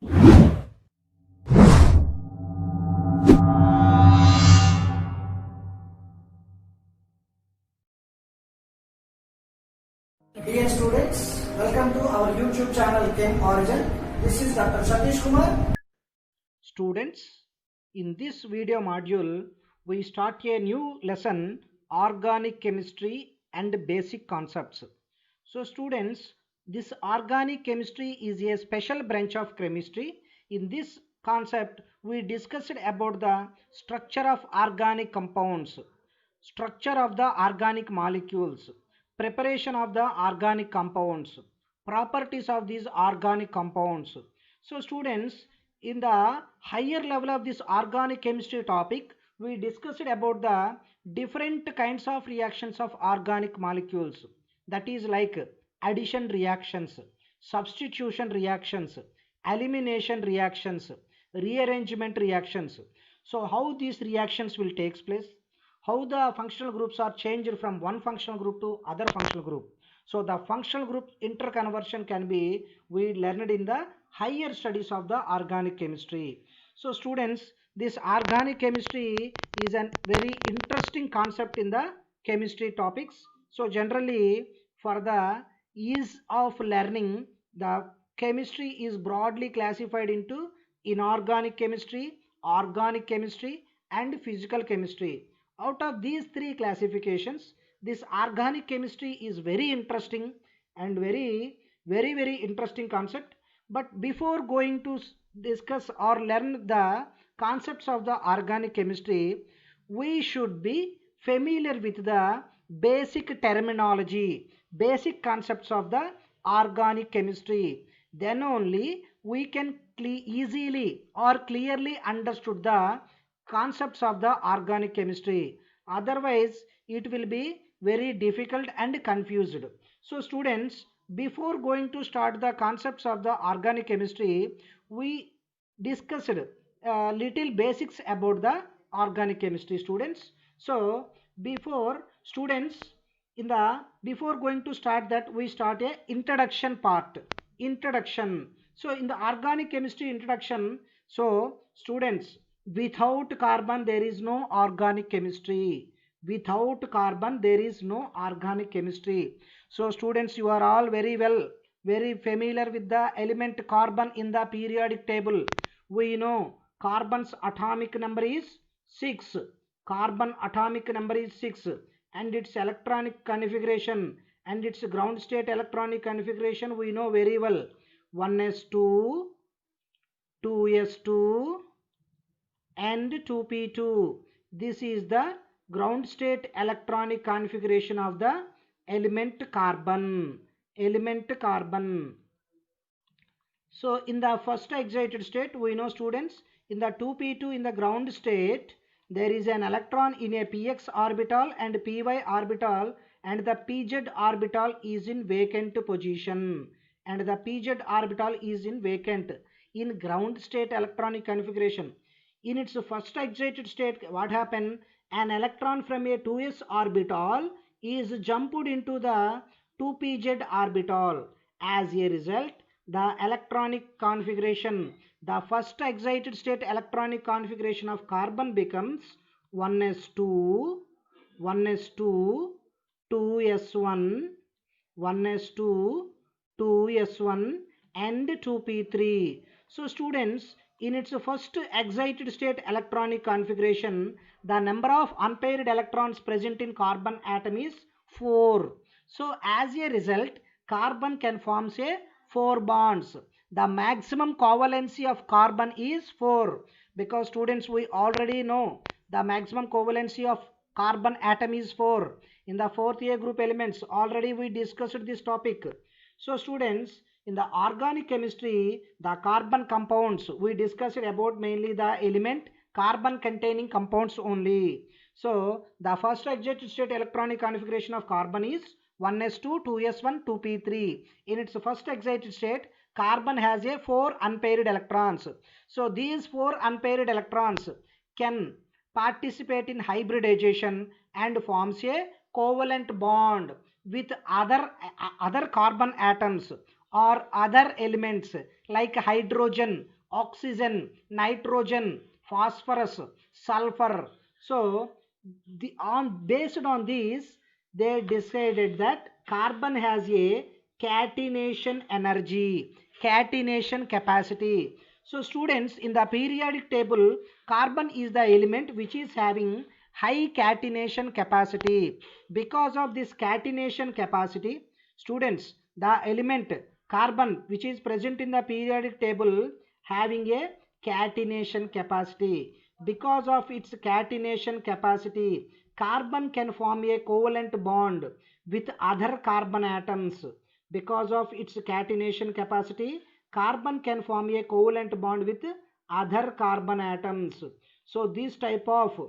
Dear students, welcome to our YouTube channel Chem Origin. This is Dr. Satish Kumar. Students, in this video module, we start a new lesson, organic chemistry and basic concepts. So students, this organic chemistry is a special branch of chemistry. In this concept, we discussed about the structure of organic compounds, structure of the organic molecules, preparation of the organic compounds, properties of these organic compounds. So students, in the higher level of this organic chemistry topic, we discussed about the different kinds of reactions of organic molecules, that is like addition reactions, substitution reactions, elimination reactions, rearrangement reactions. So how these reactions will take place, how the functional groups are changed from one functional group to other functional group. So the functional group interconversion can be we learned in the higher studies of the organic chemistry. So students, this organic chemistry is a very interesting concept in the chemistry topics. So generally, for the ease of learning, the chemistry is broadly classified into inorganic chemistry, organic chemistry and physical chemistry. Out of these three classifications, this organic chemistry is very interesting and very interesting concept. But before going to discuss or learn the concepts of the organic chemistry, we should be familiar with the basic terminology, basic concepts of the organic chemistry. Then only we can easily or clearly understood the concepts of the organic chemistry. Otherwise, it will be very difficult and confused. So students, before going to start the concepts of the organic chemistry, we discussed little basics about the organic chemistry, students. So before students, in the before going to start that, we start a introduction part. Introduction. So in the organic chemistry introduction, so students, without carbon there is no organic chemistry. Without carbon there is no organic chemistry. So students, you are all very familiar with the element carbon in the periodic table. We know carbon's atomic number is 6. Carbon atomic number is 6 and its electronic configuration and its ground state electronic configuration we know very well. 1s2, 2s2 and 2p2. This is the ground state electronic configuration of the element carbon. Element carbon. So in the first excited state, we know students, in the 2p2 in the ground state, there is an electron in a px orbital and py orbital, and the pz orbital is in vacant position. And the pz orbital is in vacant in ground state electronic configuration. In its first excited state, what happened? An electron from a 2s orbital is jumped into the 2pz orbital. As a result, the electronic configuration, the first excited state electronic configuration of carbon becomes 1s2, 1s2, 2s1, 1s2, 2s1 and 2p3. So students, in its first excited state electronic configuration, the number of unpaired electrons present in carbon atom is 4. So as a result, carbon can form say 4 bonds. The maximum covalency of carbon is 4, because students, we already know the maximum covalency of carbon atom is 4. In the fourth A group elements, already we discussed this topic. So students, in the organic chemistry, the carbon compounds, we discussed about mainly the element carbon containing compounds only. So the first excited state electronic configuration of carbon is 1s2, 2s1, 2p3. In its first excited state, carbon has a 4 unpaired electrons. So these 4 unpaired electrons can participate in hybridization and forms a covalent bond with other carbon atoms or other elements like hydrogen, oxygen, nitrogen, phosphorus, sulfur. So based on these, they decided that carbon has a catenation energy, catenation capacity. So students, in the periodic table, carbon is the element which is having high catenation capacity. Because of this catenation capacity, students, the element carbon which is present in the periodic table having a catenation capacity. Because of its catenation capacity, carbon can form a covalent bond with other carbon atoms. Because of its catenation capacity, carbon can form a covalent bond with other carbon atoms. So this type of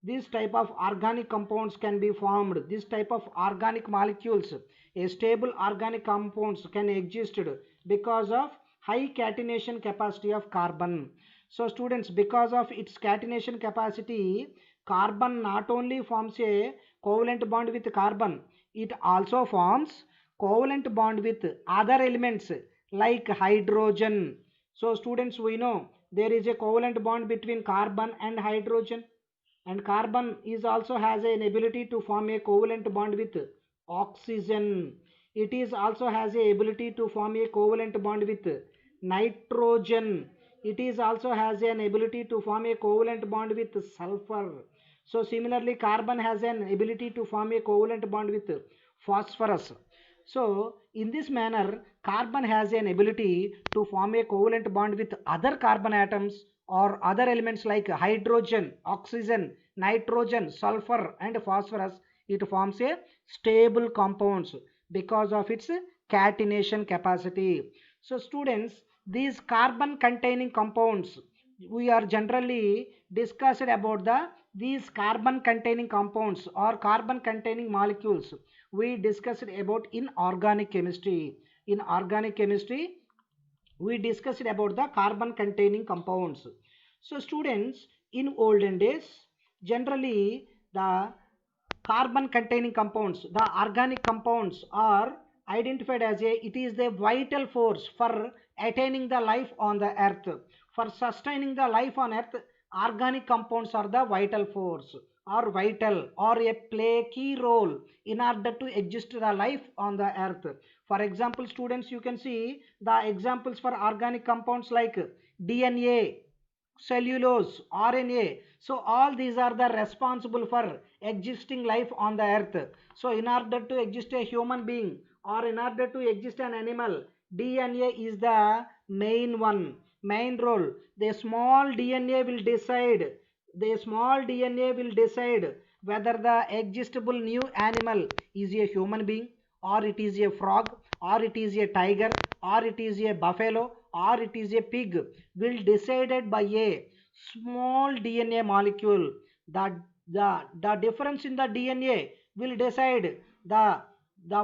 organic compounds can be formed. This type of organic molecules, a stable organic compounds can exist because of high catenation capacity of carbon. So students, because of its catenation capacity, carbon not only forms a covalent bond with carbon, it also forms covalent bond with other elements like hydrogen. So students, we know there is a covalent bond between carbon and hydrogen, and carbon is also has an ability to form a covalent bond with oxygen. It is also has a ability to form a covalent bond with nitrogen. It is also has an ability to form a covalent bond with sulfur. So similarly, carbon has an ability to form a covalent bond with phosphorus. So in this manner, carbon has an ability to form a covalent bond with other carbon atoms or other elements like hydrogen, oxygen, nitrogen, sulfur and phosphorus. It forms a stable compounds because of its catenation capacity. So students, these carbon containing compounds, we are generally discussed about these carbon containing compounds or carbon containing molecules we discussed about in organic chemistry. In organic chemistry, we discussed about the carbon containing compounds. So students, in olden days, generally the carbon containing compounds, the organic compounds are identified as it is the vital force for attaining the life on the earth. For sustaining the life on earth, organic compounds are the vital force or vital or a play key role in order to exist the life on the earth. For example, students, you can see the examples for organic compounds like DNA, cellulose, RNA. So all these are the responsible for existing life on the earth. So in order to exist a human being or in order to exist an animal, DNA is the main role. The small DNA will decide whether the existable new animal is a human being or it is a frog or it is a tiger or it is a buffalo or it is a pig, will decided by a small DNA molecule. The difference in the DNA will decide the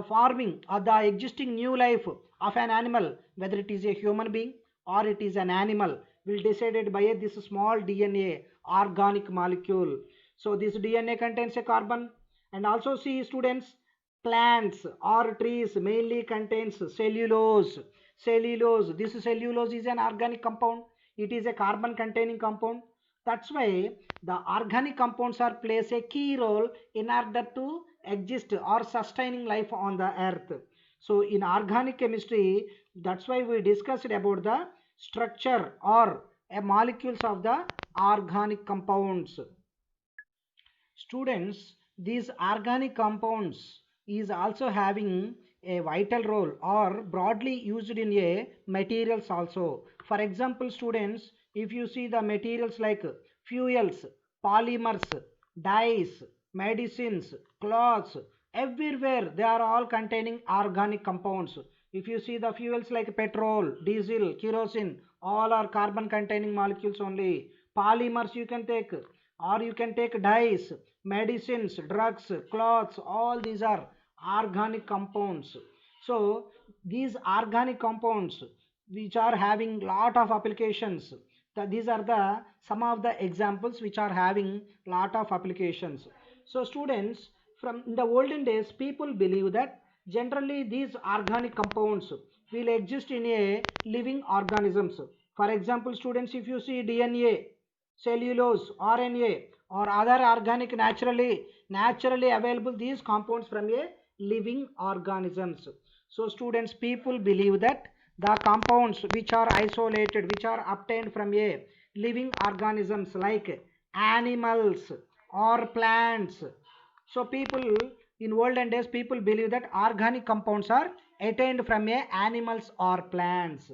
forming or the existing new life of an animal, whether it is a human being or it is an animal, will decided by this small DNA organic molecule. So this DNA contains a carbon. And also see students, plants or trees mainly contains cellulose. This cellulose is an organic compound. It is a carbon containing compound. That's why the organic compounds are plays a key role in order to exist or sustaining life on the earth. So in organic chemistry, that's why we discussed about the structure or molecules of the organic compounds. Students, these organic compounds is also having a vital role or broadly used in a materials also. For example, students, if you see the materials like fuels, polymers, dyes, medicines, cloths, everywhere they are all containing organic compounds. If you see the fuels like petrol, diesel, kerosene, all are carbon containing molecules only. Polymers you can take, or you can take dyes, medicines, drugs, cloths, all these are organic compounds. So these organic compounds which are having lot of applications, these are the some of the examples which are having lot of applications. So students, from in the olden days, people believe that Generally, these organic compounds will exist in a living organisms. For example, students, if you see DNA, cellulose, RNA, or other organic naturally available these compounds from a living organisms. So students, people believe that the compounds which are isolated, which are obtained from a living organisms like animals or plants. So people in olden days, people believe that organic compounds are attained from a animals or plants,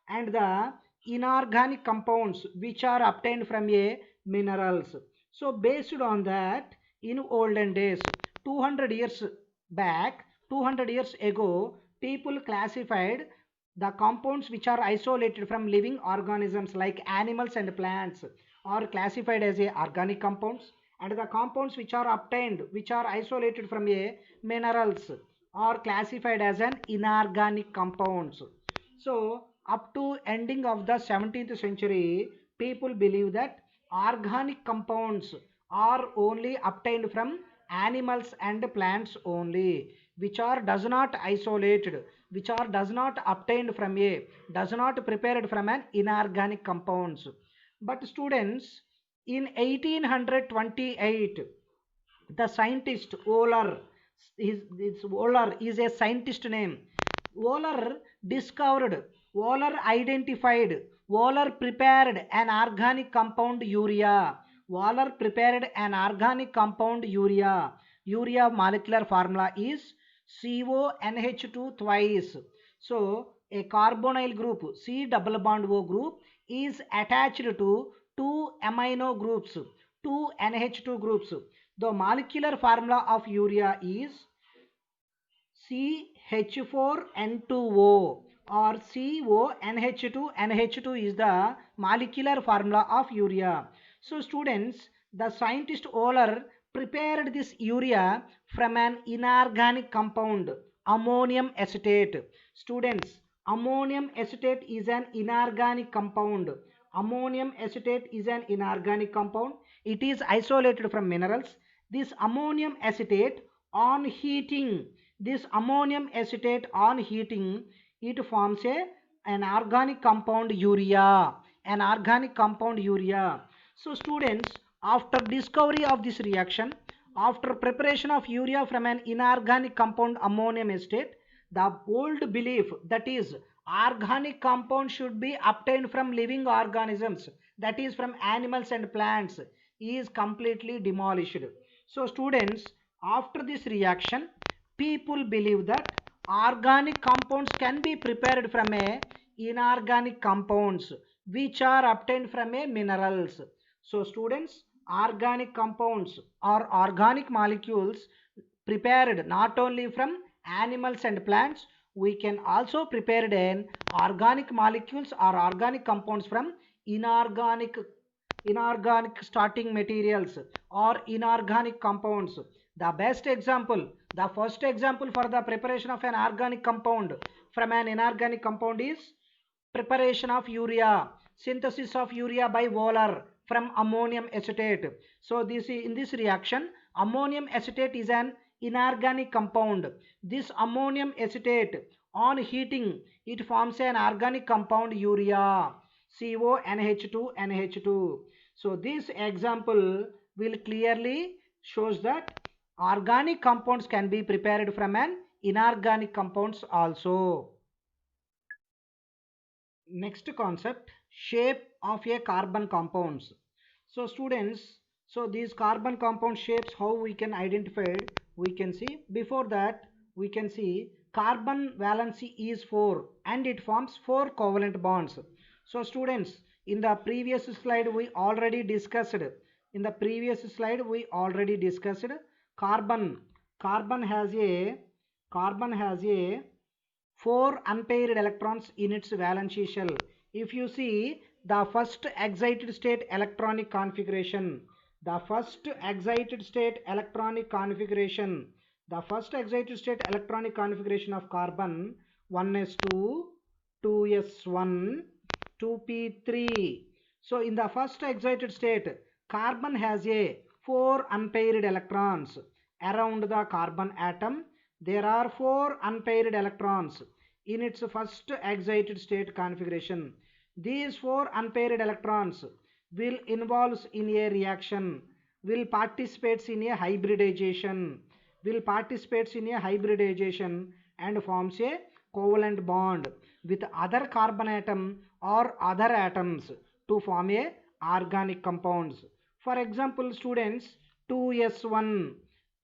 and the inorganic compounds which are obtained from a minerals. So based on that, in olden days, 200 years back, 200 years ago, people classified the compounds which are isolated from living organisms like animals and plants are classified as a organic compounds, and the compounds which are obtained, which are isolated from a minerals, are classified as an inorganic compounds. So up to ending of the 17th century, people believe that organic compounds are only obtained from animals and plants only, which are does not isolated, which are does not obtained from a, does not prepared from an inorganic compounds. But students, in 1828, the scientist Euler, Euler is a scientist name. Euler discovered, Euler identified, Euler prepared an organic compound urea. Euler prepared an organic compound urea. Urea molecular formula is CONH2 twice. So a carbonyl group C double bond O group is attached to two amino groups, two NH2 groups. The molecular formula of urea is CH4N2O or CONH2. Is the molecular formula of urea. So students, the scientist Euler prepared this urea from an inorganic compound, ammonium acetate. Students, ammonium acetate is an inorganic compound. Ammonium acetate is an inorganic compound. It is isolated from minerals. This ammonium acetate on heating, this ammonium acetate on heating, it forms an organic compound urea, an organic compound urea. So students, after discovery of this reaction, after preparation of urea from an inorganic compound ammonium acetate, the old belief, that is organic compound should be obtained from living organisms, that is from animals and plants, is completely demolished. So students, after this reaction, people believe that organic compounds can be prepared from a inorganic compounds which are obtained from a minerals. So students, organic compounds or organic molecules prepared not only from animals and plants, we can also prepare an organic molecules or organic compounds from inorganic starting materials or inorganic compounds. The best example, the first example for the preparation of an organic compound from an inorganic compound is preparation of urea, synthesis of urea by Euler from ammonium acetate. So this in this reaction, ammonium acetate is an inorganic compound. This ammonium acetate on heating, it forms an organic compound urea, CONH2NH2. So this example will clearly shows that organic compounds can be prepared from an inorganic compounds also. Next concept, shape of a carbon compounds. So students, so these carbon compound shapes, how we can identify it, we can see. Before that, we can see carbon valency is 4 and it forms 4 covalent bonds. So students, in the previous slide we already discussed, in the previous slide we already discussed carbon. Carbon has a 4 unpaired electrons in its valency shell. If you see the first excited state electronic configuration, the first excited state electronic configuration, the first excited state electronic configuration of carbon, 1s2, 2s1, 2p3. So in the first excited state, carbon has a 4 unpaired electrons around the carbon atom. there are 4 unpaired electrons in its first excited state configuration. These 4 unpaired electrons will involve in a reaction, will participate in a hybridization, and forms a covalent bond with other carbon atom or other atoms to form a organic compounds. For example, students, 2s1,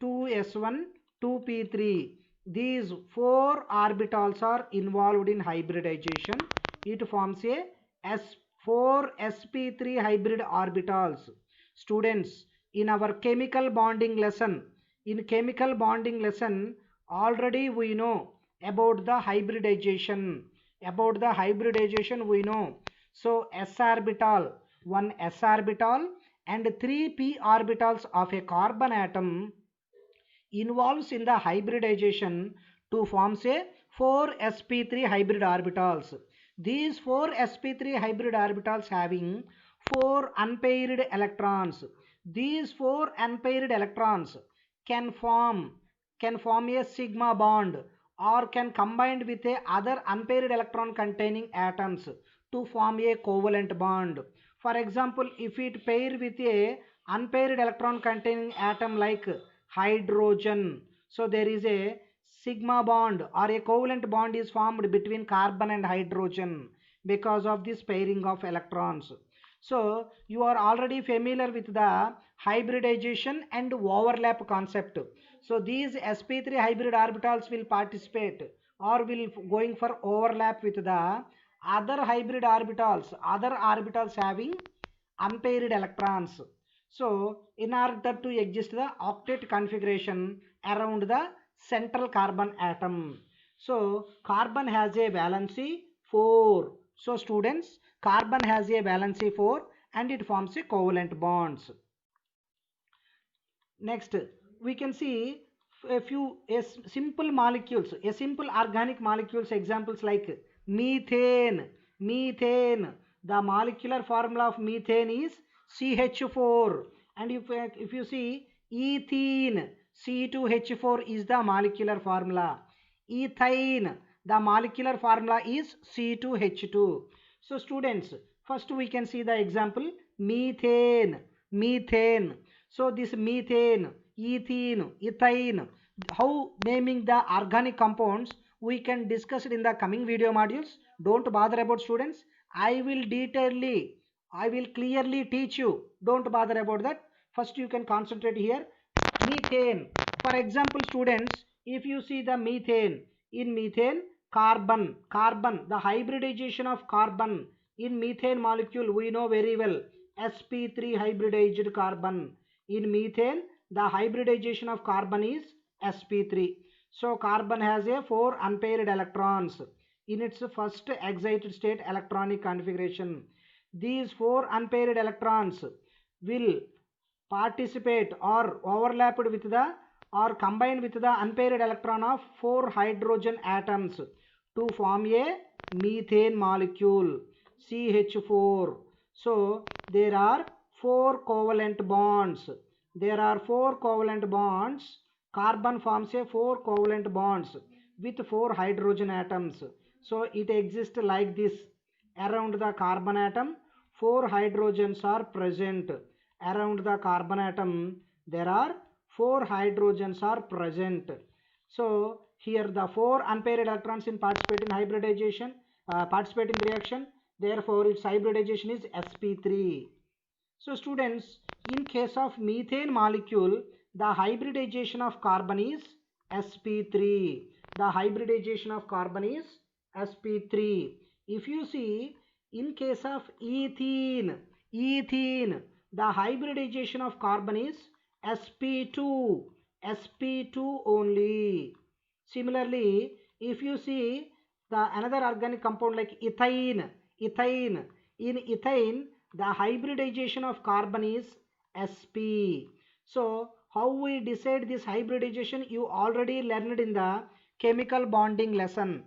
2s1, 2p3. These 4 orbitals are involved in hybridization. It forms a S4sp3 hybrid orbitals. Students, in our chemical bonding lesson, already we know about the hybridization. We know. So s orbital, one s orbital and 3 p orbitals of a carbon atom involves in the hybridization to forms a 4sp3 hybrid orbitals. These 4sp3 hybrid orbitals having 4 unpaired electrons. These 4 unpaired electrons can form a sigma bond or can combine with a other unpaired electron containing atoms to form a covalent bond. For example, if it pair with a unpaired electron containing atom like hydrogen, so there is a sigma bond or a covalent bond is formed between carbon and hydrogen because of this pairing of electrons. So you are already familiar with the hybridization and overlap concept. So these sp3 hybrid orbitals will participate or will going for overlap with the other orbitals having unpaired electrons. So in order to exist the octet configuration around the central carbon atom. So carbon has a valency 4. So students, carbon has a valency 4 and it forms a covalent bonds. Next, we can see a few simple molecules, simple organic molecules, examples like methane. The molecular formula of methane is CH4. And if you see ethene, C2H4 is the molecular formula. Ethane, the molecular formula is C2H2. So students, first we can see the example methane. So this methane, ethene, ethane, how naming the organic compounds we can discuss it in the coming video modules. Don't bother about students. I will clearly teach you. Don't bother about that. First you can concentrate here. Methane. For example, students, if you see the methane, in methane, carbon, the hybridization of carbon in methane molecule we know very well. sp3 hybridized carbon. In methane, the hybridization of carbon is sp3. So carbon has a 4 unpaired electrons in its first excited state electronic configuration. These 4 unpaired electrons will participate or overlapped with the or combined with the unpaired electron of 4 hydrogen atoms to form a methane molecule CH4. So there are 4 covalent bonds. Carbon forms a 4 covalent bonds with 4 hydrogen atoms. So it exists like this. Around the carbon atom, 4 hydrogens are present. Around the carbon atom, there are 4 hydrogens are present. So here the 4 unpaired electrons in participate in hybridization, participate in reaction. Therefore, its hybridization is sp3. So students, in case of methane molecule, the hybridization of carbon is sp3. If you see, in case of ethene, the hybridization of carbon is sp2 only. Similarly, if you see the another organic compound like ethane, in ethane, the hybridization of carbon is sp. So how we decide this hybridization, you already learned in the chemical bonding lesson.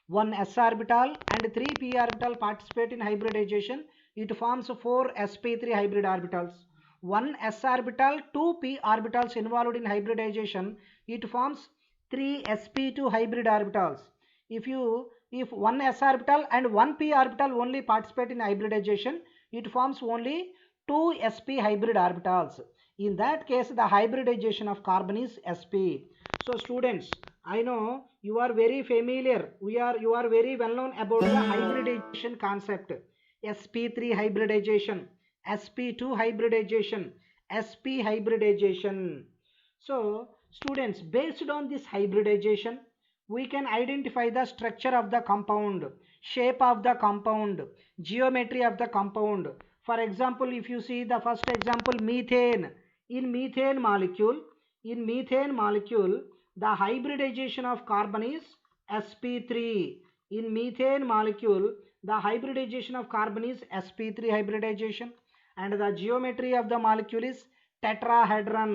One s orbital and 3 p orbital participate in hybridization. It forms 4 sp3 hybrid orbitals. One s orbital, 2 p orbitals involved in hybridization. It forms 3 sp2 hybrid orbitals. If one s orbital and one p orbital only participate in hybridization, it forms only 2 sp hybrid orbitals. In that case, the hybridization of carbon is sp. So students, I know you are very familiar. You are very well known about the hybridization concept. sp3 hybridization, sp2 hybridization, sp hybridization. So students, based on this hybridization, we can identify the structure of the compound, shape of the compound, geometry of the compound. For example, if you see the first example, methane. In methane molecule, the hybridization of carbon is sp3. In methane molecule, the hybridization of carbon is sp3 hybridization, and the geometry of the molecule is tetrahedron.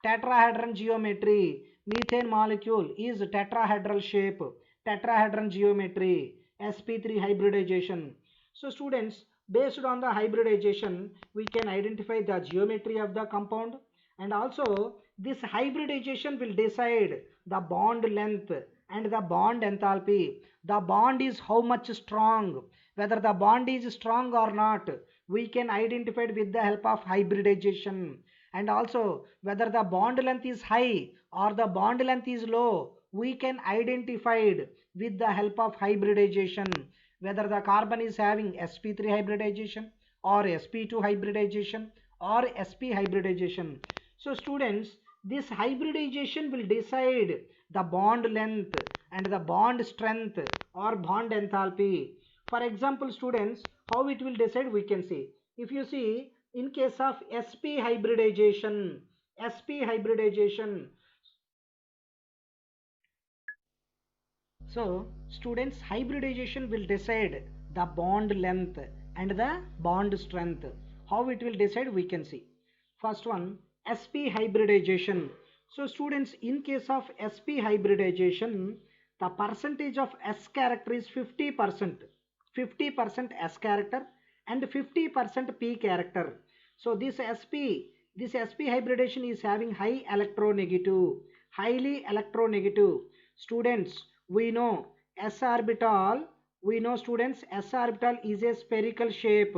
Tetrahedron geometry. Methane molecule is tetrahedral shape, tetrahedron geometry, sp3 hybridization. So students, based on the hybridization, we can identify the geometry of the compound, and also this hybridization will decide the bond length and the bond enthalpy. The bond is how much strong. Whether the bond is strong or not, we can identify it with the help of hybridization. And also whether the bond length is high or the bond length is low, we can identify it with the help of hybridization. Whether the carbon is having sp3 hybridization or sp2 hybridization or sp hybridization. So students, this hybridization will decide the bond length and the bond strength or bond enthalpy. For example, students, how it will decide we can see. If you see, in case of sp hybridization, so students, hybridization will decide the bond length and the bond strength. How it will decide we can see. First one, sp hybridization. So students, in case of sp hybridization, the percentage of s character is 50%. 50% s character and 50% p character. So this sp hybridization is having high electronegative, highly electronegative. Students, we know s orbital, students, s orbital is a spherical shape.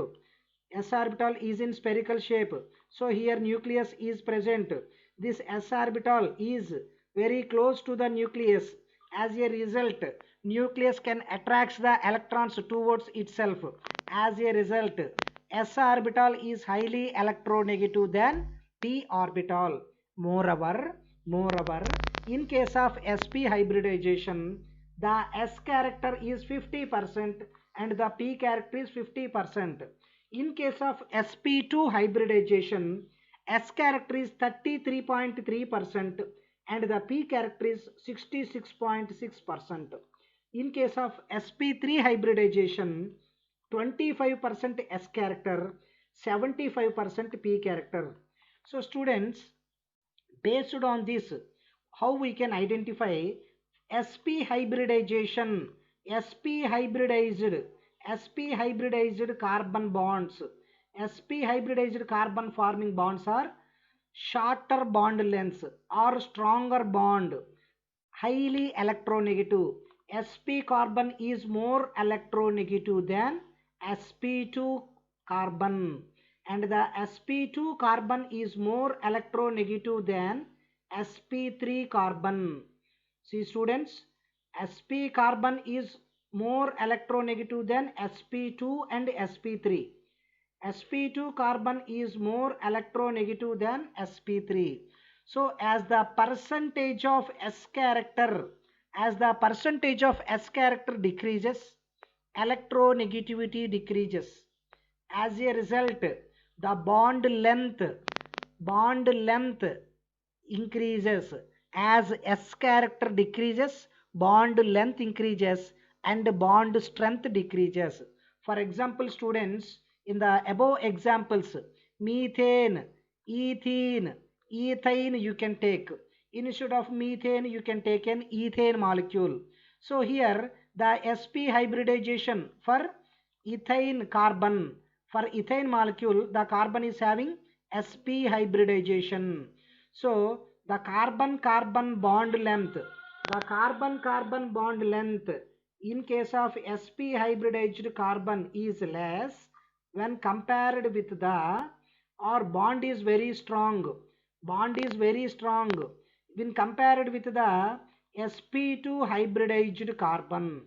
S orbital is in spherical shape. So here nucleus is present. This s orbital is very close to the nucleus. As a result, nucleus can attract the electrons towards itself. As a result, s orbital is highly electronegative than p orbital. Moreover, in case of sp hybridization, the s character is 50% and the p character is 50%. In case of sp2 hybridization, s character is 33.3% and the p character is 66.6%. In case of sp3 hybridization, 25% s character, 75% p character. So students, based on this, how we can identify sp hybridization, sp hybridized carbon bonds. sp hybridized carbon forming bonds are shorter bond lengths or stronger bond, highly electronegative. sp carbon is more electronegative than sp2 carbon, and the sp2 carbon is more electronegative than sp3 carbon. See students, sp carbon is more electronegative than sp2 and sp3. sp2 carbon is more electronegative than sp3. So as the percentage of s character decreases, electronegativity decreases. As a result, the bond length increases. As s character decreases, bond length increases and bond strength decreases. For example, students, in the above examples, methane, ethene, ethane you can take. Instead of methane, you can take an ethane molecule. So here the sp hybridization for ethane carbon, for ethane molecule, the carbon is having sp hybridization. So the carbon bond length The carbon-carbon bond length in case of sp hybridized carbon is less when compared with the, or bond is very strong, bond is very strong when compared with the sp2 hybridized carbon.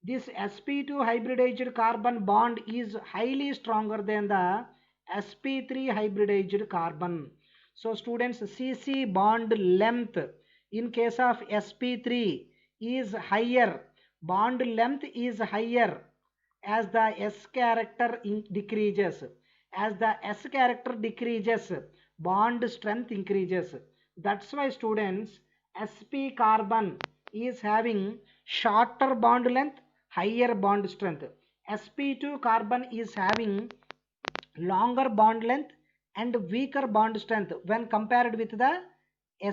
This sp2 hybridized carbon bond is highly stronger than the sp3 hybridized carbon. So students, cc bond length in case of sp3 is higher, bond length is higher as the s character decreases. As the s character decreases, bond strength increases. That's why students, sp carbon is having shorter bond length, higher bond strength. sp2 carbon is having longer bond length and weaker bond strength when compared with the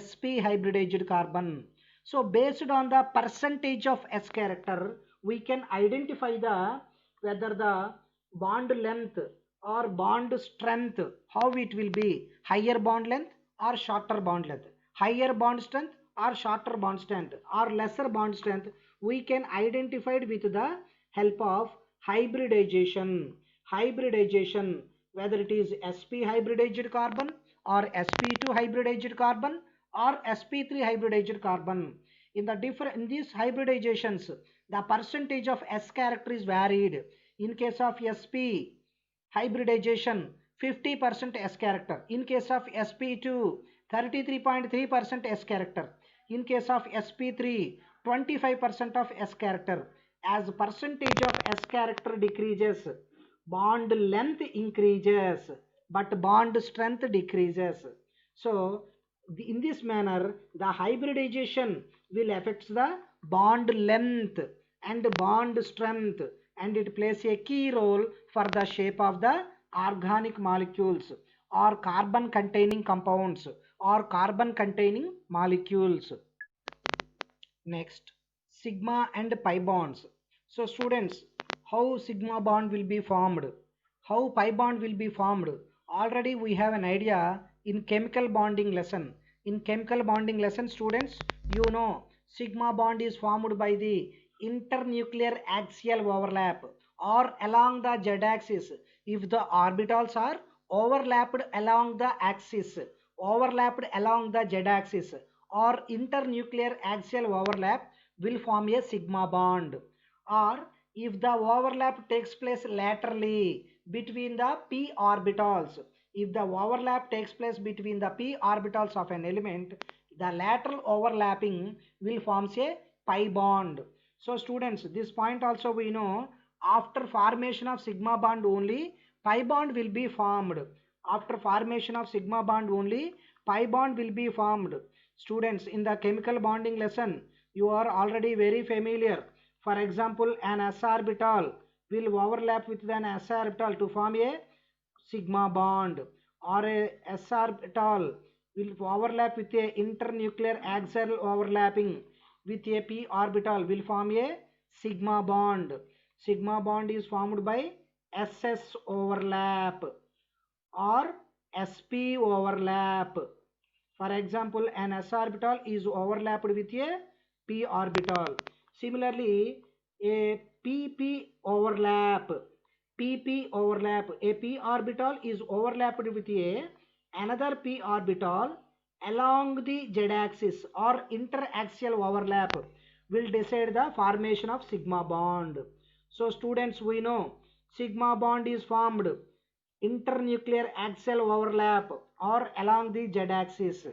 sp hybridized carbon. So based on the percentage of s character, we can identify the whether the bond length or bond strength, how it will be, higher bond length or shorter bond length, higher bond strength or shorter bond strength or lesser bond strength, we can identify it with the help of hybridization. Hybridization, whether it is sp hybridized carbon or sp2 hybridized carbon or sp3 hybridized carbon. In these hybridizations, the percentage of s character is varied. In case of sp hybridization, 50% s character. In case of sp2, 33.3% s character. In case of sp3, 25% of s character. As percentage of s character decreases, bond length increases but bond strength decreases. So in this manner, the hybridization will affect the bond length and bond strength, and it plays a key role for the shape of the organic molecules or carbon containing compounds or carbon containing molecules. Next, sigma and pi bonds. So students, how sigma bond will be formed, how pi bond will be formed, already we have an idea in chemical bonding lesson. In chemical bonding lesson, students, you know sigma bond is formed by the internuclear axial overlap or along the z-axis. If the orbitals are overlapped along the axis, overlapped along the z-axis, or internuclear axial overlap will form a sigma bond. Or if the overlap takes place laterally between the p orbitals, if the overlap takes place between the p orbitals of an element, the lateral overlapping will form a pi bond. So students, this point also we know, after formation of sigma bond only pi bond will be formed. After formation of sigma bond only pi bond will be formed. Students, in the chemical bonding lesson, you are already very familiar. For example, an s orbital will overlap with an s orbital to form a sigma bond, or a s orbital will overlap with a internuclear axial overlapping with a p orbital will form a sigma bond. Sigma bond is formed by ss overlap or sp overlap. For example, an s orbital is overlapped with a p orbital. Similarly, a pp overlap, a p orbital is overlapped with a another p orbital along the z-axis or interaxial overlap will decide the formation of sigma bond. So students, we know sigma bond is formed internuclear axial overlap or along the z-axis.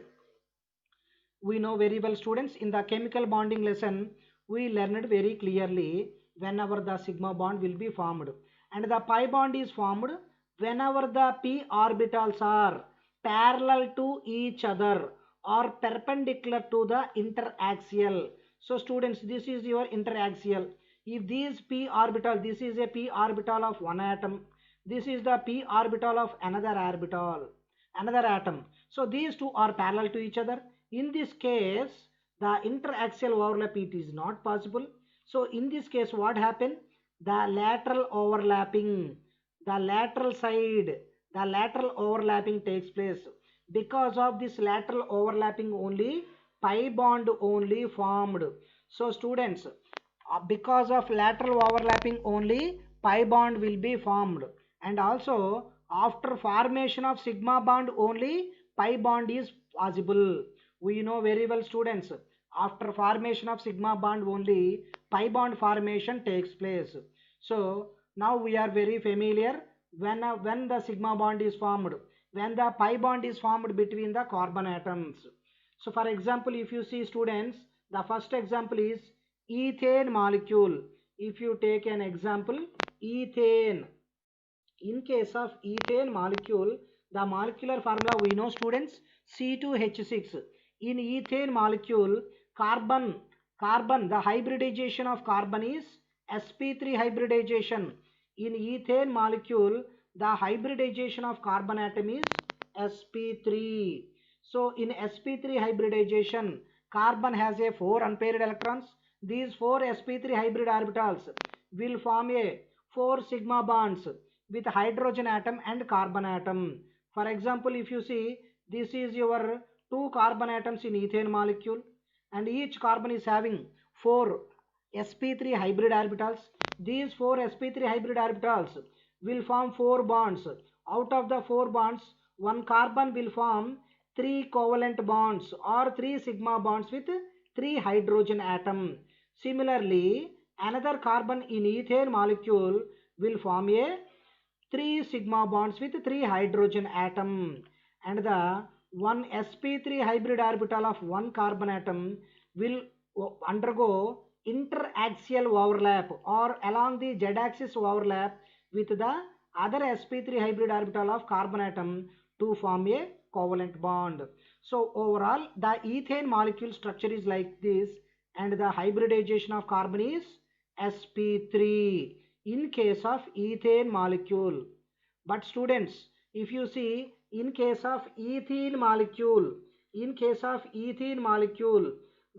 We know very well, students, in the chemical bonding lesson we learned very clearly whenever the sigma bond will be formed, and the pi bond is formed whenever the p orbitals are parallel to each other or perpendicular to the interaxial. So students, this is your interaxial. If these p orbital, this is a p orbital of one atom, this is the p orbital of another orbital, another atom. So these two are parallel to each other. In this case, the interaxial overlap it is not possible. So in this case, what happened? The lateral overlapping, the lateral side, the lateral overlapping takes place. Because of this lateral overlapping only, pi bond only formed. So students, because of lateral overlapping only pi bond will be formed, and also after formation of sigma bond only pi bond is possible. We know very well students, after formation of sigma bond only pi bond formation takes place. So now we are very familiar when the sigma bond is formed, when the pi bond is formed between the carbon atoms. So for example, if you see students, the first example is ethane molecule. If you take an example, ethane. In case of ethane molecule, the molecular formula we know students, C2H6. In ethane molecule, carbon, the hybridization of carbon is sp3 hybridization. In ethane molecule, the hybridization of carbon atom is sp3. So in sp3 hybridization, carbon has a 4 unpaired electrons. These 4 sp3 hybrid orbitals will form a 4 sigma bonds with hydrogen atom and carbon atom. For example, if you see, this is your 2 carbon atoms in ethane molecule, and each carbon is having 4 sp3 hybrid orbitals. These 4 sp3 hybrid orbitals will form 4 bonds. Out of the 4 bonds, one carbon will form 3 covalent bonds or 3 sigma bonds with 3 hydrogen atom. Similarly, another carbon in ethane molecule will form a 3 sigma bonds with 3 hydrogen atom, and the one sp3 hybrid orbital of one carbon atom will undergo interaxial overlap or along the z-axis overlap with the other sp3 hybrid orbital of carbon atom to form a covalent bond. So overall the ethane molecule structure is like this, and the hybridization of carbon is sp3 in case of ethane molecule. But students, if you see, in case of ethene molecule,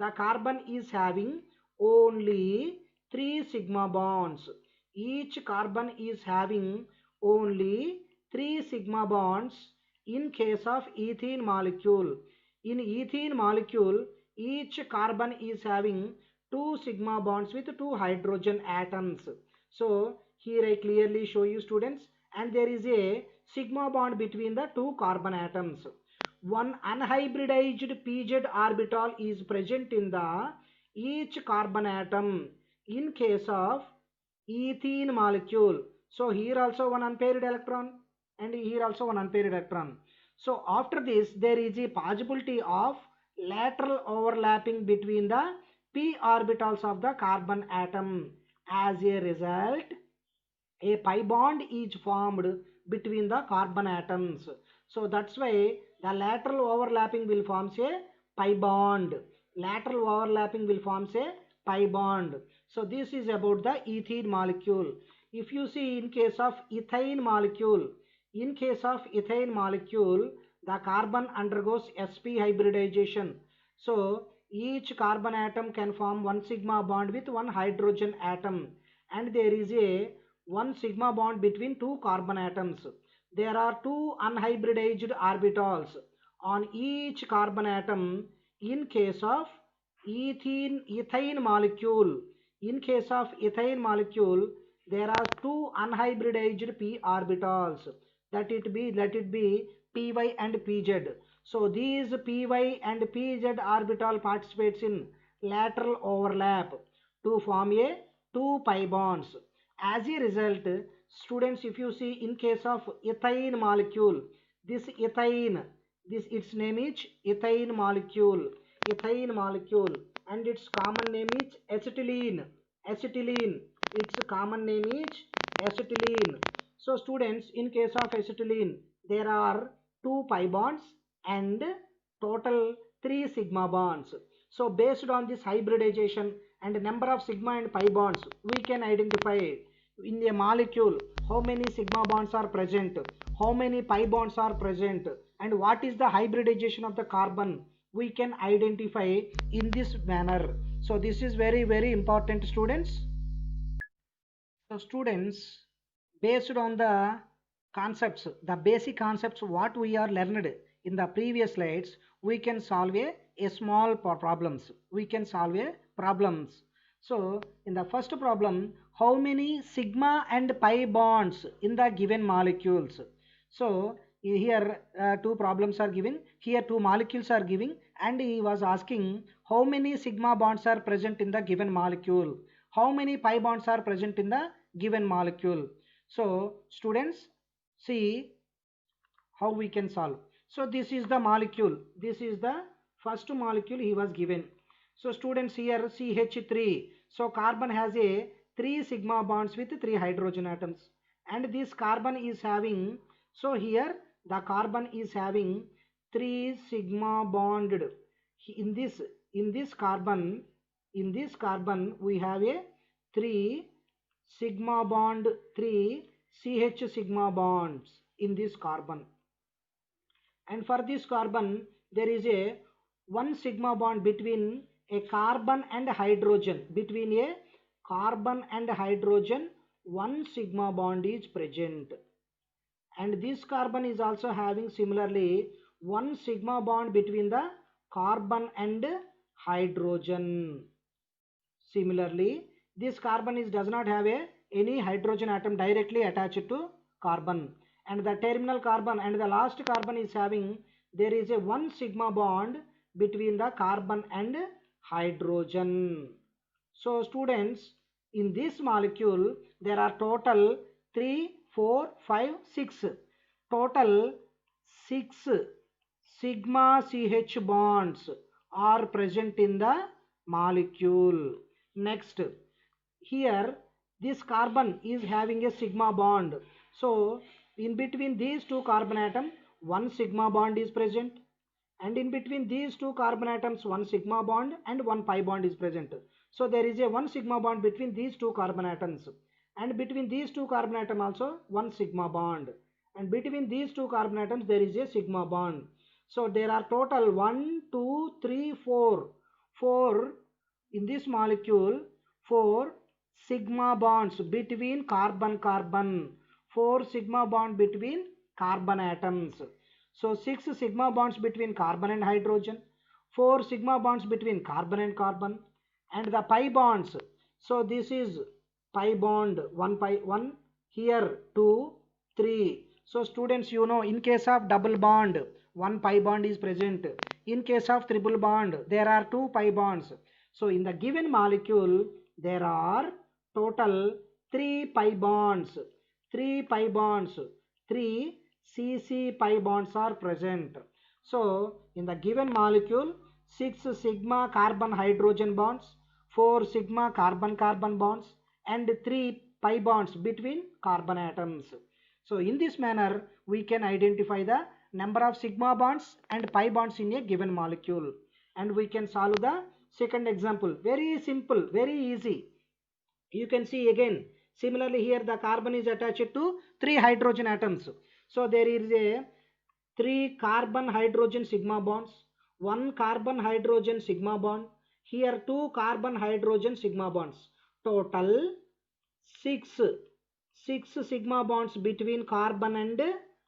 the carbon is having only 3 sigma bonds. Each carbon is having only 3 sigma bonds in case of ethene molecule. In ethene molecule, each carbon is having 2 sigma bonds with 2 hydrogen atoms. So here I clearly show you students, and there is a sigma bond between the 2 carbon atoms. One unhybridized pz orbital is present in the each carbon atom in case of ethene molecule. So here also one unpaired electron, and here also one unpaired electron. So after this, there is a possibility of lateral overlapping between the p orbitals of the carbon atom. As a result, a pi bond is formed between the carbon atoms. So that's why the lateral overlapping will form a pi bond. Lateral overlapping will form a pi bond. So this is about the ethene molecule. If you see, in case of ethane molecule, the carbon undergoes sp hybridization. So each carbon atom can form 1 sigma bond with 1 hydrogen atom, and there is a 1 sigma bond between 2 carbon atoms. There are 2 unhybridized orbitals on each carbon atom in case of ethane molecule. In case of ethane molecule, there are 2 unhybridized p orbitals. Let it be py and pz. So these py and pz orbital participates in lateral overlap to form a 2 pi bonds. As a result, students, if you see, in case of ethane molecule, this ethane, its name is ethane molecule, and its common name is acetylene. Its common name is acetylene. So students, in case of acetylene, there are 2 pi bonds and total 3 sigma bonds. So based on this hybridization and number of sigma and pi bonds, we can identify in a molecule how many sigma bonds are present, how many pi bonds are present, and what is the hybridization of the carbon. We can identify in this manner. So this is very, very important, students. So students, based on the concepts, the basic concepts what we are learned in the previous slides, we can solve a a small problems. We can solve a problems. So in the first problem, how many sigma and pi bonds in the given molecules? So here two problems are given. Here two molecules are given, and he was asking how many sigma bonds are present in the given molecule. How many pi bonds are present in the given molecule. So students, see how we can solve. So this is the molecule. This is the first molecule he was given. So students, here CH3. So carbon has a 3 sigma bonds with 3 hydrogen atoms. And this carbon is having, so here the carbon is having 3 sigma bonded. In this in this carbon we have a 3 sigma bond, 3 CH sigma bonds in this carbon. And for this carbon there is a 1 sigma bond between a carbon and hydrogen. Between a carbon and hydrogen 1 sigma bond is present. And this carbon is also having similarly 1 sigma bond between the carbon and hydrogen. Similarly, this carbon does not have any hydrogen atom directly attached to carbon, and the terminal carbon and the last carbon is having, there is a 1 sigma bond between the carbon and hydrogen. So students, in this molecule there are total 3, 4, 5, 6. Total 6 sigma CH bonds are present in the molecule. Next, here this carbon is having a sigma bond. So in between these two carbon atoms 1 sigma bond is present, and in between these two carbon atoms 1 sigma bond and 1 pi bond is present. So there is a 1 sigma bond between these two carbon atoms, and between these two carbon atoms also 1 sigma bond, and between these two carbon atoms there is a sigma bond. So there are total 1, 2, 3, 4 in this molecule, 4 sigma bonds between carbon, 4 sigma bond between carbon atoms. So 6 sigma bonds between carbon and hydrogen, 4 sigma bonds between carbon and carbon, and the pi bonds. So this is pi bond, 1 pi 1, here 2, 3. So students, you know, in case of double bond 1 pi bond is present. In case of triple bond there are 2 pi bonds. So in the given molecule there are total 3 pi bonds, 3 CC pi bonds are present. So in the given molecule 6 sigma carbon hydrogen bonds, 4 sigma carbon carbon bonds, and 3 pi bonds between carbon atoms. So in this manner we can identify the number of sigma bonds and pi bonds in a given molecule, and we can solve the second example. Very simple, very easy. You can see again, similarly here the carbon is attached to 3 hydrogen atoms. So there is a 3 carbon hydrogen sigma bonds, 1 carbon hydrogen sigma bond, here 2 carbon hydrogen sigma bonds. Total 6 sigma bonds between carbon and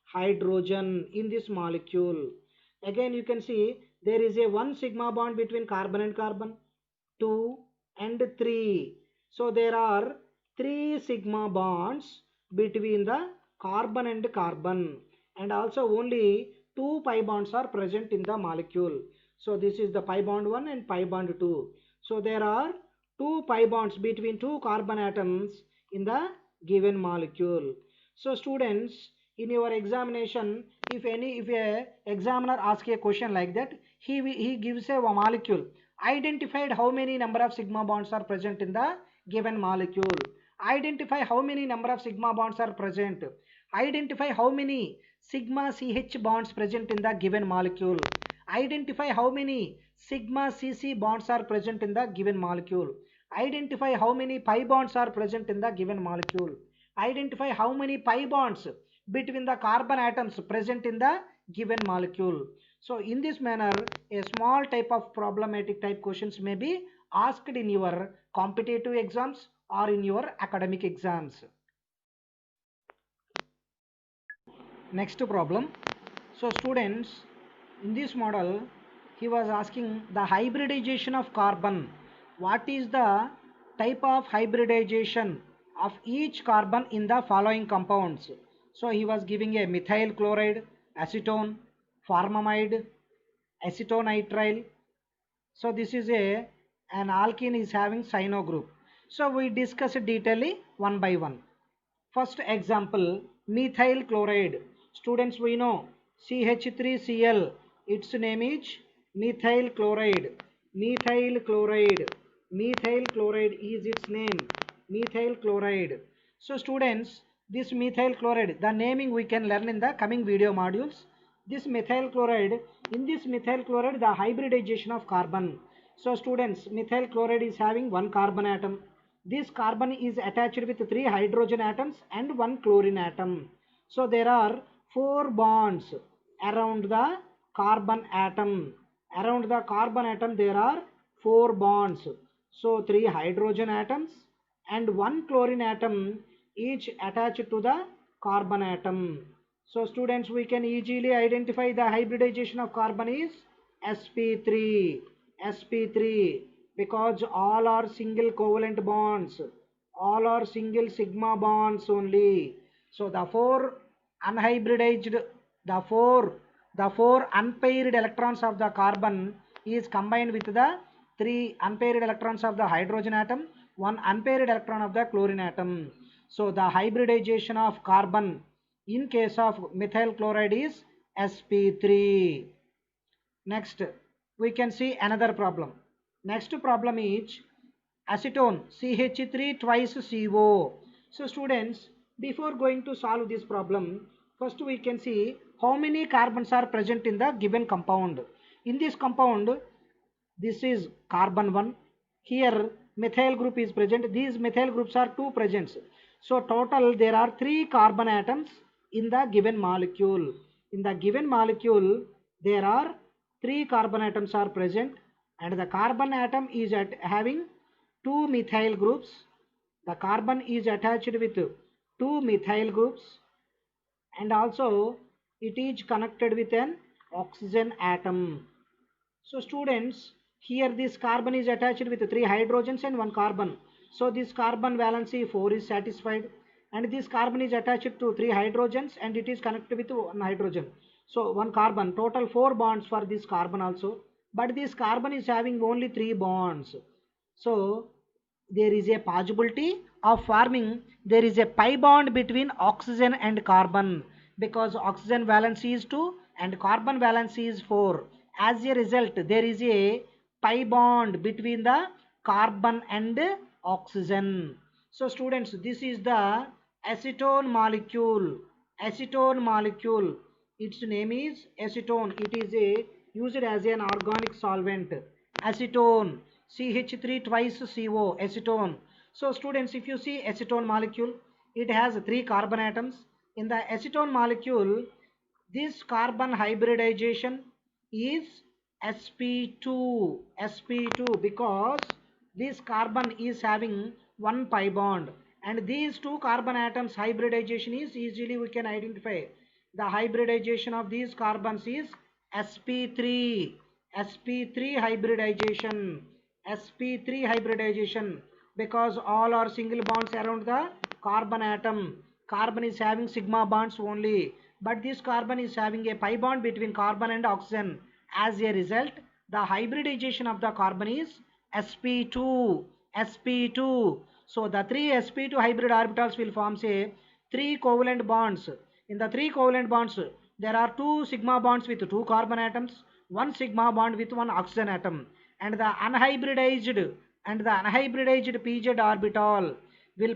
hydrogen in this molecule. Again you can see there is a 1 sigma bond between carbon and carbon, 2 and 3. So there are 3 sigma bonds between the carbon and carbon, and also only 2 pi bonds are present in the molecule. So this is the pi bond 1 and pi bond 2. So there are 2 pi bonds between 2 carbon atoms in the given molecule. So students, in your examination, if a examiner asks a question like that, he gives a molecule. Identified how many number of sigma bonds are present in the given molecule. Identify how many number of sigma bonds are present. Identify how many sigma CH bonds present in the given molecule. Identify how many sigma CC bonds are present in the given molecule. Identify how many pi bonds are present in the given molecule. Identify how many pi bonds between the carbon atoms present in the given molecule. So in this manner, a small type of problematic type questions may be asked in your competitive exams or in your academic exams. Next problem. So students, in this model he was asking the hybridization of carbon. What is the type of hybridization of each carbon in the following compounds? So he was giving a methyl chloride, acetone, formamide, acetonitrile. So this is an alkene is having cyano group. So we discuss it detailedly one by one. First example, methyl chloride. Students, we know CH3Cl. Its name is methyl chloride. Methyl chloride. Methyl chloride is its name. Methyl chloride. So students, this methyl chloride, the naming we can learn in the coming video modules. This methyl chloride, in this methyl chloride, the hybridization of carbon. So students, methyl chloride is having one carbon atom. This carbon is attached with 3 hydrogen atoms and 1 chlorine atom. So there are 4 bonds around the carbon atom. Around the carbon atom there are 4 bonds. So 3 hydrogen atoms and 1 chlorine atom each attached to the carbon atom. So students, we can easily identify the hybridization of carbon is sp3. sp3, because all are single covalent bonds, all are single sigma bonds only. So the four unhybridized, the four unpaired electrons of the carbon is combined with the 3 unpaired electrons of the hydrogen atom, 1 unpaired electron of the chlorine atom. So the hybridization of carbon in case of methyl chloride is sp3. Next, we can see another problem. Next problem is acetone, CH3 twice CO. So students, before going to solve this problem, first we can see how many carbons are present in the given compound. In this compound, this is carbon 1. Here methyl group is present. These methyl groups are 2 present. So total there are 3 carbon atoms in the given molecule. In the given molecule there are 3 carbon atoms are present, and the carbon atom is having 2 methyl groups. The carbon is attached with 2 methyl groups, and also it is connected with an oxygen atom. So students, here this carbon is attached with 3 hydrogens and 1 carbon. So this carbon valency 4 is satisfied, and this carbon is attached to 3 hydrogens and it is connected with 1 hydrogen. So 1 carbon, total 4 bonds for this carbon also. But this carbon is having only 3 bonds. So there is a possibility of forming, there is a pi bond between oxygen and carbon, because oxygen valency is 2 and carbon valency is 4. As a result, there is a pi bond between the carbon and oxygen. So students, this is the acetone molecule. Acetone molecule, its name is acetone. It is used as an organic solvent. Acetone, CH3 twice CO, acetone. So students, if you see acetone molecule, it has 3 carbon atoms. In the acetone molecule, this carbon hybridization is sp2. sp2, because this carbon is having 1 pi bond, and these 2 carbon atoms hybridization is easily we can identify. The hybridization of these carbons is sp3. sp3 hybridization. sp3 hybridization, because all are single bonds around the carbon atom. Carbon is having sigma bonds only, but this carbon is having a pi bond between carbon and oxygen. As a result, the hybridization of the carbon is sp2. sp2. So the 3 sp2 hybrid orbitals will form say 3 covalent bonds. In the 3 covalent bonds, there are 2 sigma bonds with 2 carbon atoms, 1 sigma bond with 1 oxygen atom, and the unhybridized pz orbital will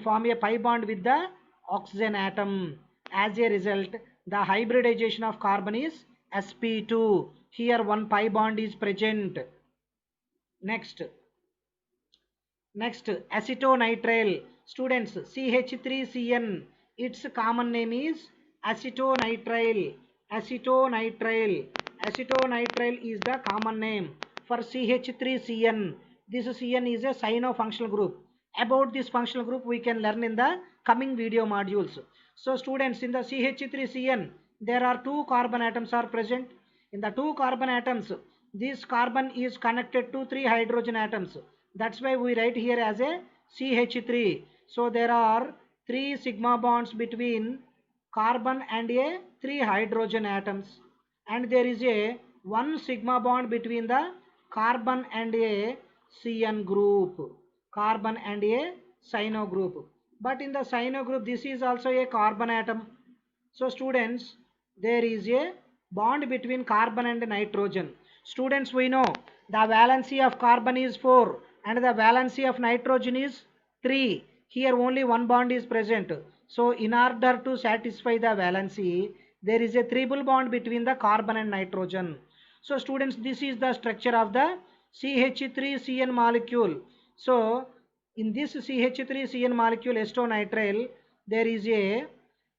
form a pi bond with the oxygen atom. As a result, the hybridization of carbon is sp2. Here 1 pi bond is present. Next, acetonitrile. Students, CH3CN, its common name is acetonitrile. Acetonitrile. Acetonitrile is the common name for CH3CN. This CN is a cyano-functional group. About this functional group we can learn in the coming video modules. So students, in the CH3CN there are 2 carbon atoms are present. In the two carbon atoms, this carbon is connected to three hydrogen atoms. That's why we write here as a CH3. So there are three sigma bonds between carbon and a three hydrogen atoms, and there is a one sigma bond between the carbon and a CN group, carbon and a cyano group. But in the cyano group, this is also a carbon atom. So students, there is a bond between carbon and nitrogen. Students, we know the valency of carbon is 4 and the valency of nitrogen is 3. Here only one bond is present. So in order to satisfy the valency, there is a triple bond between the carbon and nitrogen. So students, this is the structure of the CH3CN molecule. So in this CH3CN molecule acetonitrile, there is a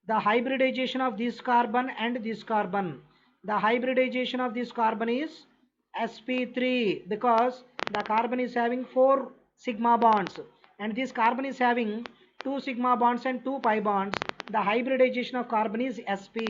the hybridization of this carbon and this carbon. The hybridization of this carbon is sp3, because the carbon is having 4 sigma bonds and this carbon is having 2 sigma bonds and 2 pi bonds. The hybridization of carbon is sp.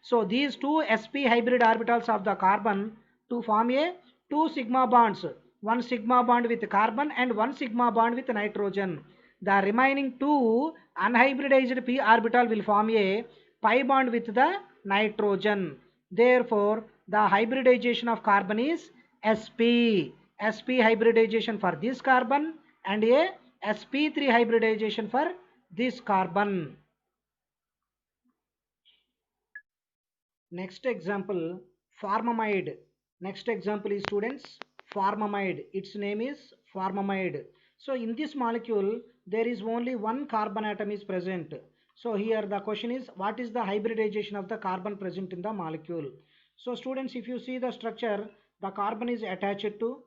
So these two sp hybrid orbitals of the carbon to form a 2 sigma bonds, one sigma bond with carbon and one sigma bond with nitrogen. The remaining two unhybridized p orbital will form a pi bond with the nitrogen. Therefore, the hybridization of carbon is sp. sp hybridization for this carbon and a sp3 hybridization for this carbon. Next example, formamide. Next example is students, formamide. Its name is formamide. So in this molecule, there is only one carbon atom is present. So here the question is, what is the hybridization of the carbon present in the molecule? So students, if you see the structure, the carbon is attached to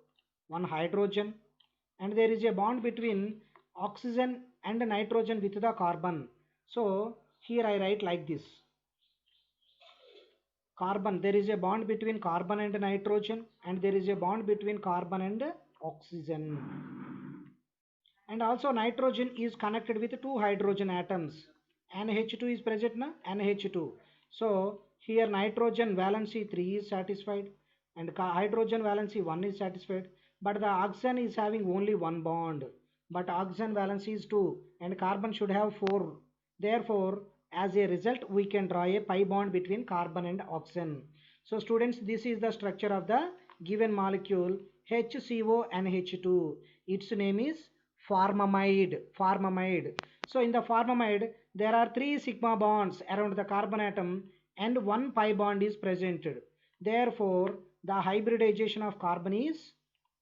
one hydrogen and there is a bond between oxygen and nitrogen with the carbon. So here I write like this. Carbon, there is a bond between carbon and nitrogen and there is a bond between carbon and oxygen, and also nitrogen is connected with two hydrogen atoms. NH2 is present na, NH2. So here nitrogen valency 3 is satisfied and hydrogen valency 1 is satisfied, but the oxygen is having only one bond, but oxygen valency is 2 and carbon should have 4. Therefore as a result, we can draw a pi bond between carbon and oxygen. So students, this is the structure of the given molecule HCONH2. Its name is formamide. Formamide. So in the formamide, there are 3 sigma bonds around the carbon atom and 1 pi bond is presented. Therefore, the hybridization of carbon is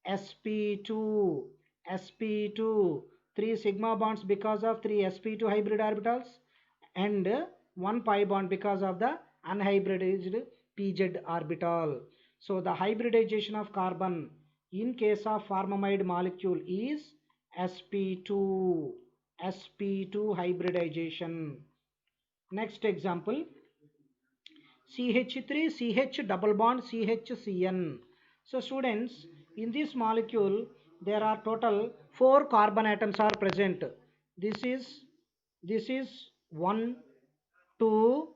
sp2. sp2. 3 sigma bonds because of 3 sp2 hybrid orbitals and 1 pi bond because of the unhybridized pz orbital. So the hybridization of carbon in case of formamide molecule is sp2. sp2 hybridization. Next example, CH3 CH double bond CHCN. So students, in this molecule there are total 4 carbon atoms are present. This is 1, 2,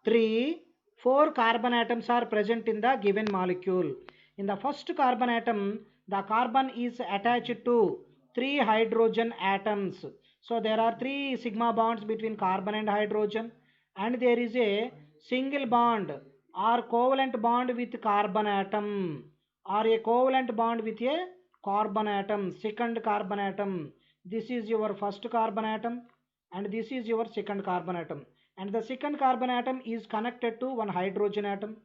3, 4 carbon atoms are present in the given molecule. In the first carbon atom, the carbon is attached to 3 hydrogen atoms. So there are 3 sigma bonds between carbon and hydrogen, and there is a single bond or covalent bond with carbon atom, or a covalent bond with a carbon atom, second carbon atom. This is your first carbon atom and this is your second carbon atom, and the second carbon atom is connected to one hydrogen atom,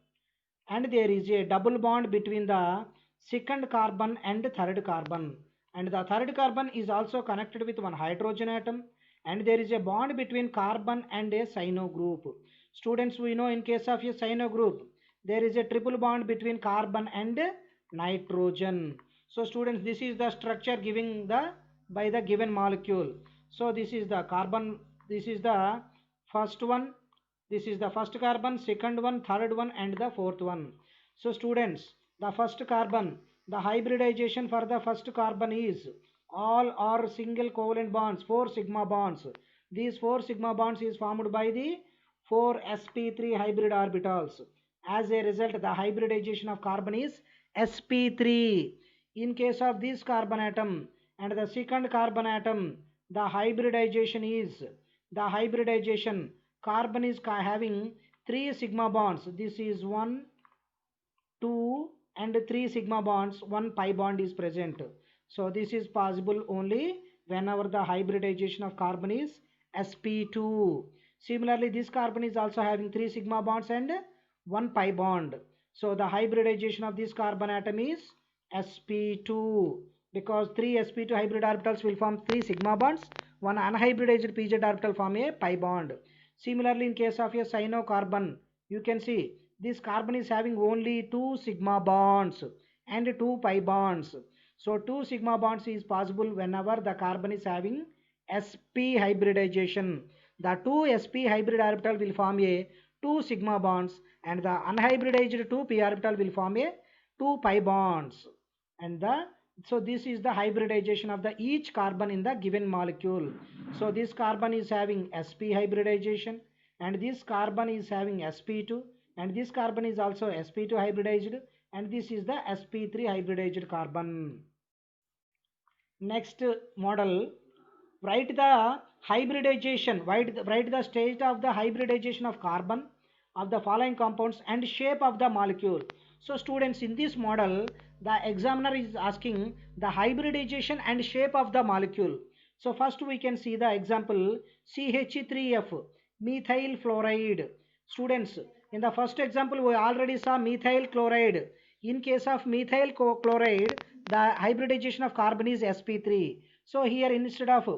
and there is a double bond between the second carbon and third carbon, and the third carbon is also connected with one hydrogen atom, and there is a bond between carbon and a cyano group. Students, we know in case of a cyano group there is a triple bond between carbon and nitrogen. So students, this is the structure giving the by the given molecule. So this is the carbon, this is the first one, this is the first carbon, second one, third one and the fourth one. So students, the first carbon, the hybridization for the first carbon is all are single covalent bonds, 4 sigma bonds. These 4 sigma bonds is formed by the 4 sp3 hybrid orbitals, As a result, the hybridization of carbon is sp3. In case of this carbon atom and the second carbon atom, the hybridization carbon is having 3 sigma bonds. This is 1, 2 and 3 sigma bonds, 1 pi bond is present. So this is possible only whenever the hybridization of carbon is sp2. Similarly, this carbon is also having 3 sigma bonds and 1 pi bond. So the hybridization of this carbon atom is sp2, because 3 sp2 hybrid orbitals will form 3 sigma bonds, one unhybridized pz orbital form a pi bond. Similarly, in case of a cyanocarbon, you can see this carbon is having only 2 sigma bonds and 2 pi bonds. So 2 sigma bonds is possible whenever the carbon is having sp hybridization. The 2 sp hybrid orbital will form a 2 sigma bonds and the unhybridized 2 p orbital will form a 2 pi bonds. And so this is the hybridization of the each carbon in the given molecule. So this carbon is having sp hybridization and this carbon is having sp2 and this carbon is also sp2 hybridized and this is the sp3 hybridized carbon. Next model, write the hybridization, write the state of the hybridization of carbon of the following compounds and shape of the molecule. So students, in this model the examiner is asking the hybridization and shape of the molecule. So first we can see the example CH3F, methyl fluoride. Students, in the first example we already saw methyl chloride. In case of methyl chloride, the hybridization of carbon is sp3. So here instead of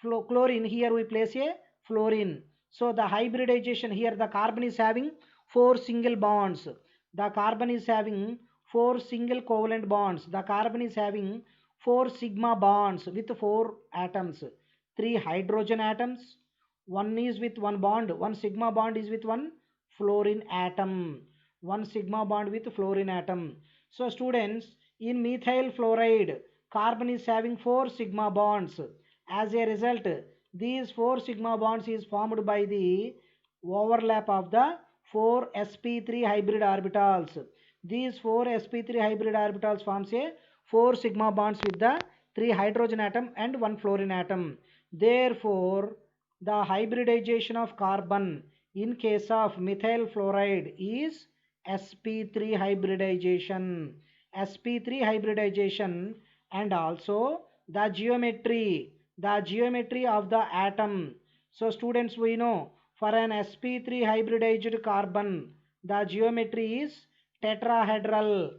chlorine, here we place a fluorine. So the hybridization, here the carbon is having 4 single bonds. The carbon is having 4 single covalent bonds. The carbon is having 4 sigma bonds with 4 atoms. 3 hydrogen atoms. One is with 1 bond. 1 sigma bond is with 1 fluorine atom. 1 sigma bond with fluorine atom. So students, in methyl fluoride, carbon is having 4 sigma bonds. As a result, these 4 sigma bonds is formed by the overlap of the 4 sp3 hybrid orbitals. These 4 sp3 hybrid orbitals forms a 4 sigma bonds with the 3 hydrogen atom and 1 fluorine atom. Therefore, the hybridization of carbon in case of methyl fluoride is sp3 hybridization. sp3 hybridization, and also the geometry of the atom. So students, we know for an sp3 hybridized carbon the geometry is tetrahedral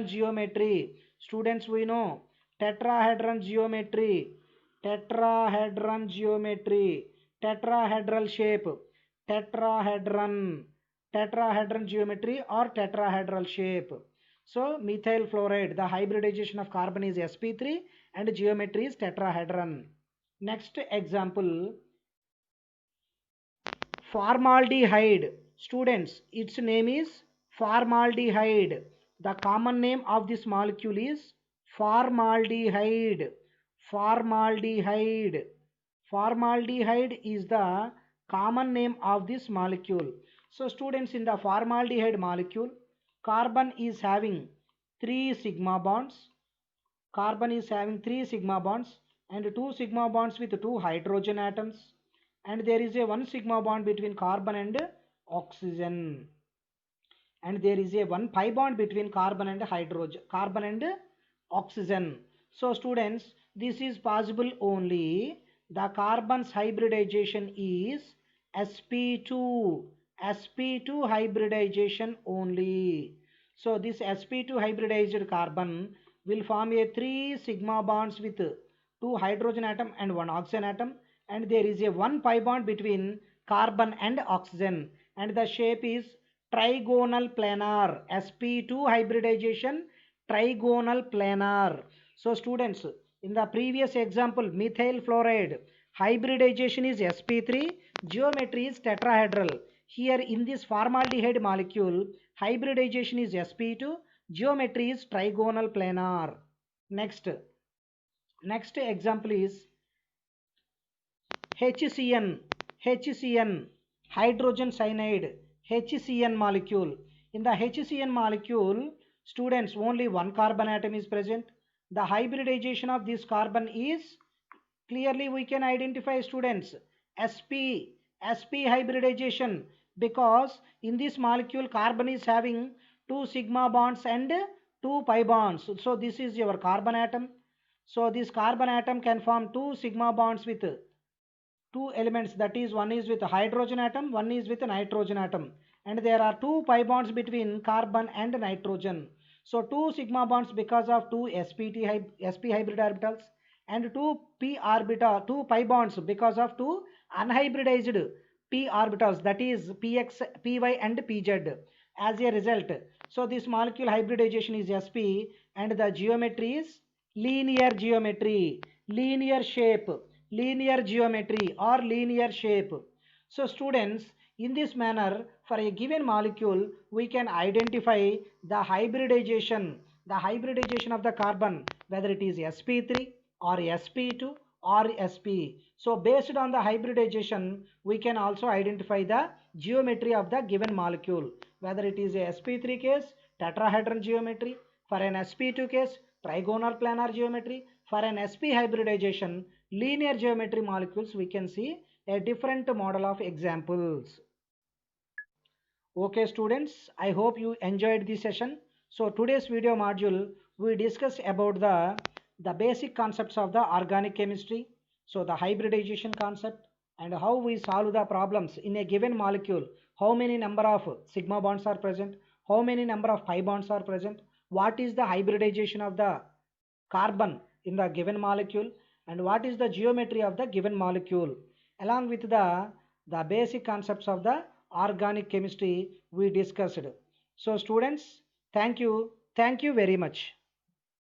geometry. Students, we know tetrahedral geometry, tetrahedral shape, tetrahedron geometry or tetrahedral shape. So methyl fluoride, the hybridization of carbon is sp3 and geometry is tetrahedron. Next example, formaldehyde. Students, its name is formaldehyde. The common name of this molecule is formaldehyde. Formaldehyde is the common name of this molecule. So students, in the formaldehyde molecule, carbon is having 3 sigma bonds. Carbon is having 3 sigma bonds and 2 sigma bonds with 2 hydrogen atoms, and there is a 1 sigma bond between carbon and oxygen, and there is a 1 pi bond between carbon and oxygen. So students, this is possible only the carbon's hybridization is sp2 hybridization only. So this sp2 hybridized carbon will form a 3 sigma bonds with 2 hydrogen atom and 1 oxygen atom, and there is a 1 pi bond between carbon and oxygen, and the shape is trigonal planar. sp2 hybridization, trigonal planar. So students, in the previous example methyl fluoride, hybridization is sp3, geometry is tetrahedral. Here in this formaldehyde molecule, hybridization is sp2, geometry is trigonal planar. Next example is HCN, hydrogen cyanide. HCN molecule. In the HCN molecule, students, only one carbon atom is present. The hybridization of this carbon is clearly we can identify, students, sp hybridization, because in this molecule carbon is having two sigma bonds and two pi bonds. So this is your carbon atom. So this carbon atom can form two sigma bonds with two elements, that is one is with hydrogen atom, one is with nitrogen atom, and there are two pi bonds between carbon and nitrogen. So two sigma bonds because of two sp hybrid orbitals, and two pi bonds because of two unhybridized p orbitals, that is px, py and pz as a result. So this molecule hybridization is sp, and the geometry is linear geometry, linear shape, linear geometry or linear shape. So students, in this manner, for a given molecule, we can identify the hybridization of the carbon, whether it is sp3 or sp2 or sp. So based on the hybridization, we can also identify the geometry of the given molecule, whether it is a sp3 case, tetrahedron geometry; for an sp2 case, trigonal planar geometry; for an sp hybridization, linear geometry molecules, we can see a different model of examples. Okay students, I hope you enjoyed this session. So today's video module, we discussed about the basic concepts of the organic chemistry. So the hybridization concept, and how we solve the problems in a given molecule, how many number of sigma bonds are present, how many number of pi bonds are present, what is the hybridization of the carbon in the given molecule, and what is the geometry of the given molecule, along with the basic concepts of the organic chemistry we discussed. So students, thank you very much.